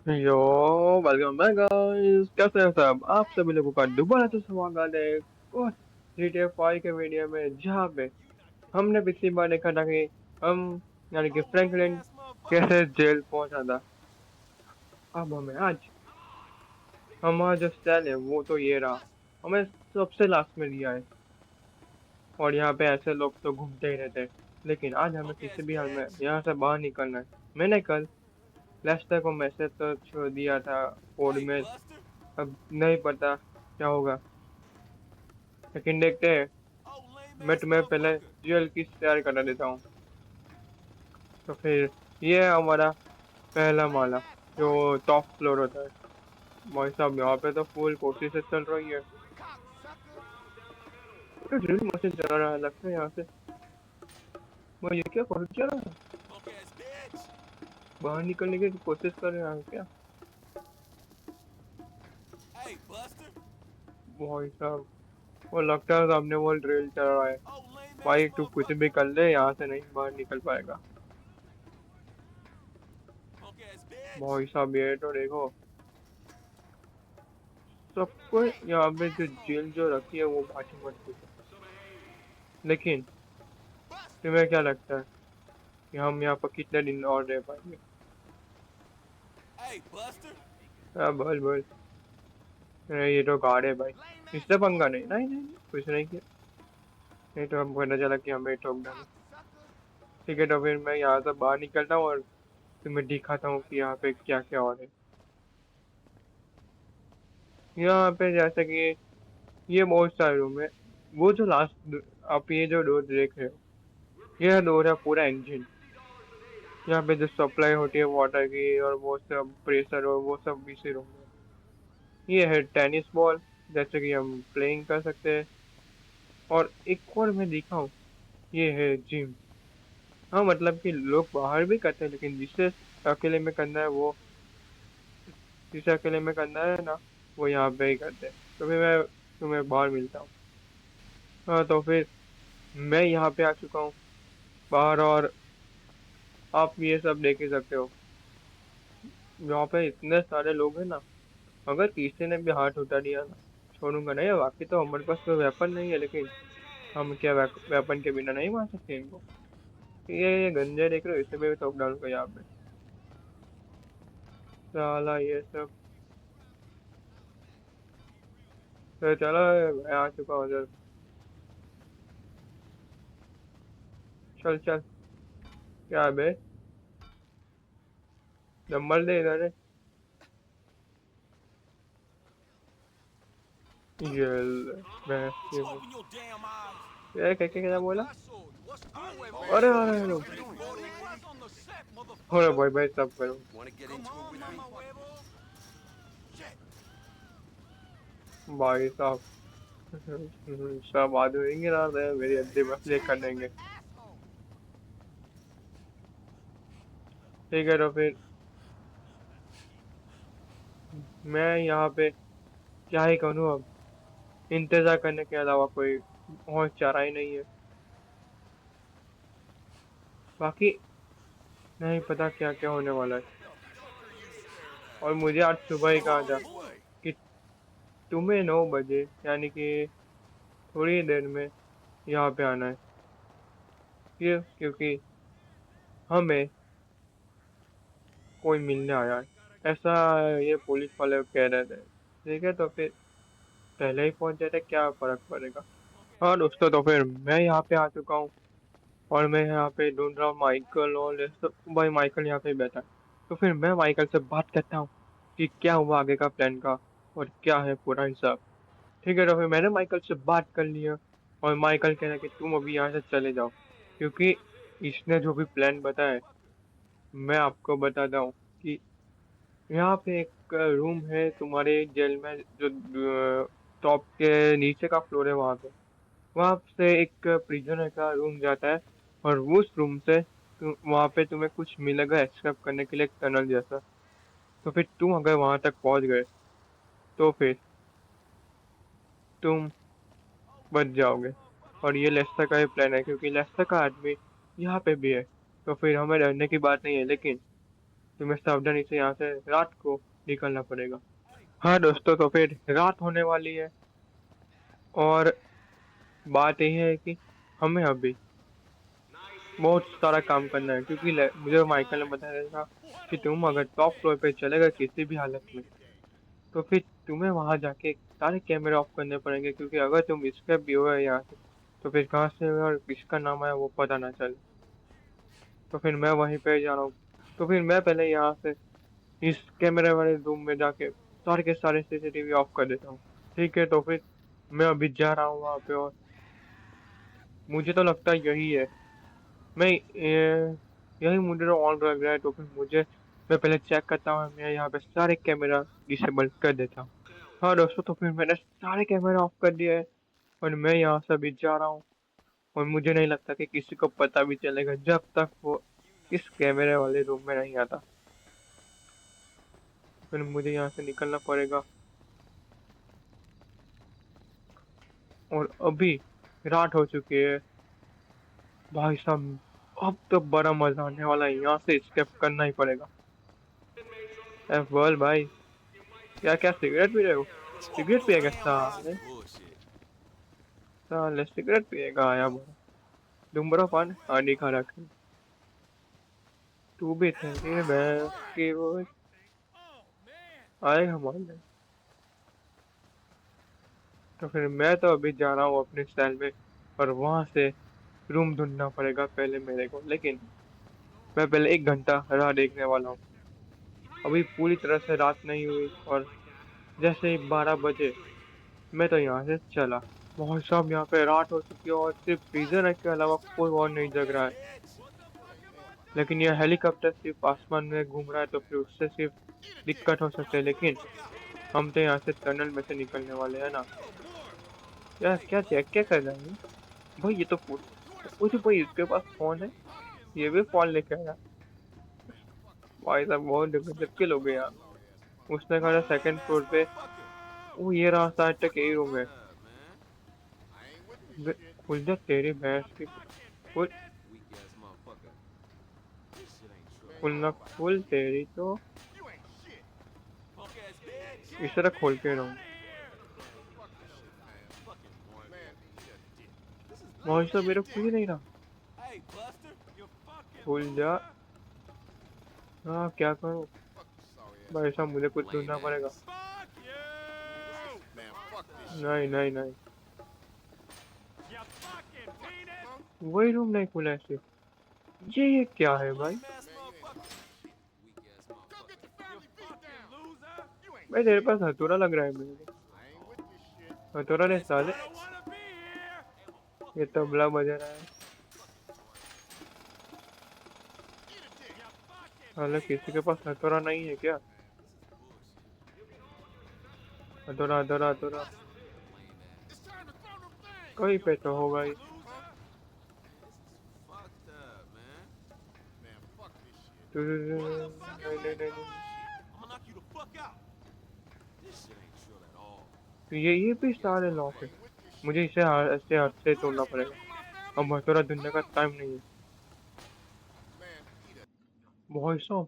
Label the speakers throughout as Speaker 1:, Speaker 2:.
Speaker 1: यो welcome back guys, कैसे हैं सब आप सभी लोगों का दोबारा से स्वागत है और GTA 5 के वीडियो में, जहाँ पे हमने पिछली बार देखा था कि हम यानी कि फ्रैंकलिन कैसे जेल पहुंचा था। अब हमें आज हमारा जो सेल है वो तो ये रहा, हमें सबसे लास्ट में दिया है। और यहाँ पे ऐसे लोग तो घूमते ही रहते हैं, लेकिन आज हमें किसी भी हाल में यहाँ से बाहर निकलना है। मैंने कल लेस्टर को मैसेज तो छोड़ दिया था कोड में, अब नहीं पता क्या होगा, लेकिन देखते हैं। मैं तुम्हें पहले जेल की तैयारी करा देता हूँ। तो फिर ये है हमारा पहला माला, जो टॉप फ्लोर होता है। भाई साहब, यहाँ पे तो फुल कोशिश से चल रही है। तो ड्रिल मशीन चला रहा है लगता है यहाँ से। मैं ये क्या कर क्या रहा है? बाहर निकलने की कोशिश कर रहा है क्या? भाई साहब, वो लगता है सामने वो ड्रिल चल रहा है। भाई तू कुछ भी कर ले, यहाँ से नहीं बाहर निकल पाएगा। भाई साहब, ये तो देखो, सबको यहाँ पे जो जेल जो रखी है वो बाटी मत पूछो। लेकिन तुम्हें क्या लगता है कि हम यहाँ पर कितने दिन और रह पाएंगे? हाँ, बोल बोल। अरे ये तो गार्ड है भाई, इससे पंगा नहीं, नहीं नहीं नहीं, कुछ नहीं किया। नहीं तो हमको पता चला कि हमें ठोक डाला। ठीक है, तो फिर मैं यहाँ से बाहर निकलता हूँ और तुम्हें दिखाता हूँ कि यहाँ पे क्या क्या और है। यहाँ पे जैसे कि ये बहुत सारे रूम है। वो जो लास्ट आप ये जो डोर देख रहे हो, यह डोर है पूरा इंजन। यहाँ पे जो सप्लाई होती है वाटर की और वो सब प्रेशर और वो सब इसी रूम में। ये है टेनिस बॉल, जैसे कि हम प्लेइंग कर सकते हैं। और एक और मैं दिखाऊं, ये है जिम। हाँ, मतलब कि लोग बाहर भी करते हैं, लेकिन जिसे अकेले में करना है वो, जिसे अकेले में करना है ना, वो यहाँ पे ही करते हैं। तो फिर मैं तुम्हें बाहर मिलता हूँ। हाँ, तो फिर मैं यहाँ पे आ चुका हूँ बाहर, और आप ये सब देख ही सकते हो। यहाँ पे इतने सारे लोग हैं ना, अगर किसी ने भी हाथ उठा दिया ना, छोड़ूंगा नहीं। बाकी तो हमारे पास कोई वेपन नहीं है, लेकिन हम क्या वेपन के बिना नहीं मार सकते इनको। ये गंजे देख रहे हो, इसे भी ठोक डालूंगा यहाँ पे। साला ये सब। तो चलो, मैं आ चुका हूँ उधर। चल चल। क्या है बे? नंबर दे इधर है। ये मैं ये क्या क्या क्या बोला? अरे अरे अरे, अरे भाई भाई, सब करो। भाई साहब, सब आदमी गिरा रहे हैं, मेरी अड्डी में प्ले कर देंगे। ठीक है, तो फिर मैं यहाँ पे क्या ही करूँ अब? इंतजार करने के अलावा कोई और चारा ही नहीं है। बाकी नहीं पता क्या क्या होने वाला है। और मुझे आज सुबह ही कहा था कि तुम्हें 9 बजे, यानी कि थोड़ी देर में यहाँ पे आना है। क्यों? क्योंकि हमें कोई मिलने आया है, ऐसा ये पुलिस वाले कह रहे थे। ठीक है, तो फिर पहले ही पहुंच जाते, क्या फर्क पड़ेगा। हाँ दोस्तों, तो फिर मैं यहाँ पे आ चुका हूँ, और मैं यहाँ पे ढूंढ रहा हूँ माइकल, और ये सब। भाई माइकल यहाँ पे बैठा है। तो फिर मैं माइकल से बात करता हूँ कि क्या हुआ आगे का प्लान का, और क्या है पूरा हिसाब। ठीक है, तो फिर मैंने माइकल से बात कर लिया, और माइकल कह रहा है कि तुम अभी यहाँ से चले जाओ, क्योंकि इसने जो भी प्लान बताया है, मैं आपको बताता हूँ कि यहाँ पे एक रूम है तुम्हारे जेल में, जो टॉप के नीचे का फ्लोर है वहाँ पे। वहाँ से एक प्रिजनर का रूम जाता है, और उस रूम से वहाँ पे तुम्हें कुछ मिलेगा एक्सट्रैक्ट करने के लिए, एक टनल जैसा। तो फिर तुम अगर वहां तक पहुंच गए, तो फिर तुम बच जाओगे। और ये लेस्टर का ही प्लान है, क्योंकि लेस्टर का आदमी यहाँ पे भी है। तो फिर हमें डरने की बात नहीं है, लेकिन तुम्हें सावधानी से यहाँ से रात को निकलना पड़ेगा। हाँ दोस्तों, तो फिर रात होने वाली है और बात यह है कि हमें अभी बहुत सारा काम करना है, क्योंकि मुझे माइकल ने बताया था कि तुम अगर टॉप फ्लोर पे चले गए किसी भी हालत में, तो फिर तुम्हें वहां जाके सारे कैमरे ऑफ करने पड़ेंगे, क्योंकि अगर तुम स्केप भी हुए यहाँ से तो फिर कहाँ से हुए और किसका नाम है वो पता ना चले। तो फिर मैं वहीं पे जा रहा हूँ। तो फिर मैं पहले यहाँ से इस कैमरे वाले रूम में जाके सारे के सारे सीसीटीवी ऑफ कर देता हूँ। ठीक है, तो फिर मैं अभी जा रहा हूँ वहाँ पे और मुझे तो लगता है यही है। यही मुझे तो ऑन लग रहा है, तो फिर मैं पहले चेक करता हूँ, मैं यहाँ पे सारे कैमरा डिसेबल कर देता हूँ। हाँ दोस्तों, तो फिर मैंने सारे कैमरा ऑफ कर दिया है और मैं यहाँ से अभी जा रहा हूँ। और मुझे नहीं लगता कि किसी को पता भी चलेगा जब तक वो इस कैमरे वाले रूम में नहीं आता। फिर मुझे यहाँ से निकलना पड़ेगा और अभी रात हो चुकी है। भाई साहब, अब तो बड़ा मजा आने वाला है, यहाँ से स्केप करना ही पड़ेगा। बोल भाई, क्या क्या सिगरेट पी रहे हो? सिगरेट पिएगा साले? साले सिगरेट पिएगा आया बोला। धूम्रपान हानिकारक है। तू भी तेरी भैंस की वो आएगा मारने। तो फिर मैं तो अभी जा रहा हूँ अपने सेल में और वहां से रूम ढूंढना पड़ेगा पहले मेरे को, लेकिन मैं पहले 1 घंटा राह देखने वाला हूँ। अभी पूरी तरह से रात नहीं हुई और जैसे ही 12 बजे मैं तो यहाँ से चला। बहुत साहब, यहाँ पे रात हो चुकी है और सिर्फ प्रिजनर के अलावा कोई और नहीं जग रहा है। लेकिन यह हेलीकॉप्टर सिर्फ आसमान में घूम रहा है, तो फिर उससे सिर्फ दिक्कत हो सकती है। लेकिन हम तो यहाँ से टनल में से निकलने वाले हैं ना। यार क्या चेक क्या कर रहा है भाई? ये तो वो तो भाई, इसके पास फोन है, ये भी फोन लेके आया। भाई साहब बहुत गजब के लोग हैं यहाँ। उसने कहा सेकंड फ्लोर पे, वो ये रास्ता आज तक यही रूम है। खुल जा तेरी भैंस की। खुल, खुलना खुल तेरी तो इस तरह खोल के रहूं। भाई साहब मेरा खुल ही नहीं रहा। खुल जा। हाँ क्या करूं? भाई साहब मुझे कुछ ढूंढना पड़ेगा। नहीं नहीं नहीं, वही रूम नहीं खुला है सिर्फ। ये क्या है भाई? भाई तेरे पास हथौड़ा लग रहा है मेरे को। हथौड़ा ले साले, ये तबला बजा रहा है। साले किसी के पास हथौड़ा नहीं है क्या? हथौड़ा हथौड़ा हथौड़ा कहीं पे तो होगा ही। नहीं नहीं नहीं नहीं। तो ये भी सारे लॉक है। मुझे इसे ऐसे हाथ से तोड़ना पड़ेगा। अब हथौड़ा ढूंढने का टाइम नहीं है। बहुत सौ,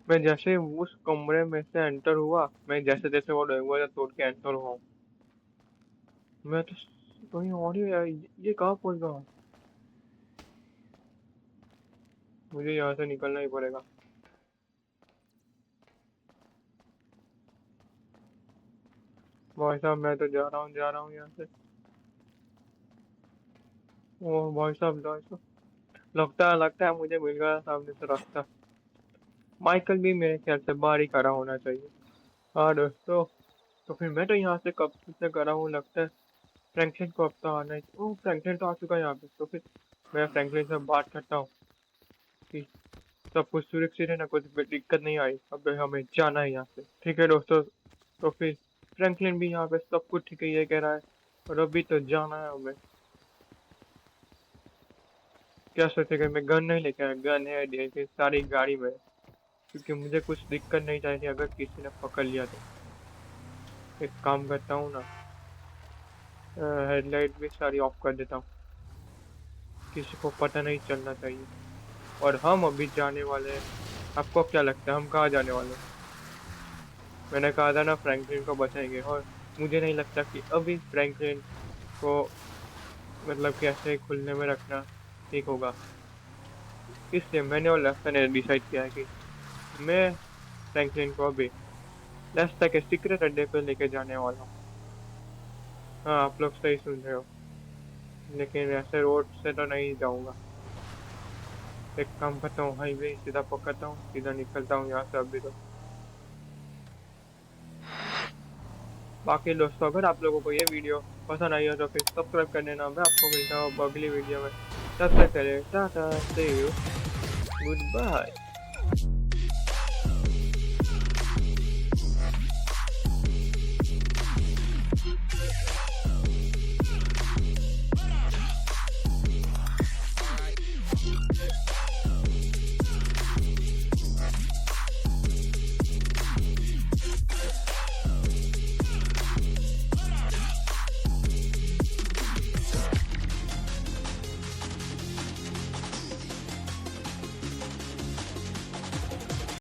Speaker 1: मैं जैसे उस कमरे में से एंटर हुआ, मैं जैसे जैसे वो दरवाजा तोड़ के एंटर हुआ हूँ, मैं तो कहीं और ही यार, ये कहाँ पहुंच गया? मुझे यहाँ से निकलना ही पड़ेगा। भाई साहब मैं तो जा रहा हूँ यहाँ से। ओ भाई साहब, लगता है मुझे मिल गया सामने से रास्ता। माइकल भी मेरे ख्याल से बाहर ही खड़ा होना चाहिए। हाँ दोस्तों, तो फिर मैं तो यहाँ से कब से कर रहा हूँ, लगता है फ्रैंकलिन को अब तो आना है। ओ फ्रैंकलिन तो आ चुका है यहाँ पे। तो फिर मैं फ्रैंकलिन से बात करता हूँ कि सब कुछ सुरक्षित है ना, कुछ भी दिक्कत नहीं आई, अब हमें जाना है यहाँ से। ठीक है दोस्तों, तो फिर फ्रैंकलिन भी यहाँ पे सब कुछ ठीक है ये कह रहा है और अभी तो जाना है हमें। क्या सोचेगा, मैं गन नहीं लेके आया, गन है देखिए सारी गाड़ी में, क्योंकि मुझे कुछ दिक्कत नहीं चाहिए अगर किसी ने पकड़ लिया तो। एक काम करता हूँ ना, हेडलाइट भी सारी ऑफ कर देता हूँ, किसी को पता नहीं चलना चाहिए। और हम अभी जाने वाले हैं आपको क्या लगता है हम कहाँ जाने वाले हैं? मैंने कहा था ना फ्रैंकलिन को बचाएंगे, और मुझे नहीं लगता कि अभी फ्रैंकलिन को मतलब कि ऐसे खुलने में रखना ठीक होगा। इसलिए मैंने और लेस्टर ने डिसाइड किया है कि मैं फ्रैंकलिन को अभी लेस्टर के सीक्रेट अड्डे पे लेके जाने वाला हूँ। हाँ, आप लोग सही सुन रहे हो, लेकिन ऐसे रोड से तो नहीं जाऊंगा। एक काम करता हूँ, हाईवे सीधा पकड़ता हूँ, सीधा निकलता हूँ यहाँ से अभी तो। बाकी दोस्तों, अगर आप लोगों को ये वीडियो पसंद आई हो तो फिर सब्सक्राइब कर देना। मैं आपको मिलता हूँ अगली वीडियो में। तब तक के लिए टाटा, सी यू, गुड बाय।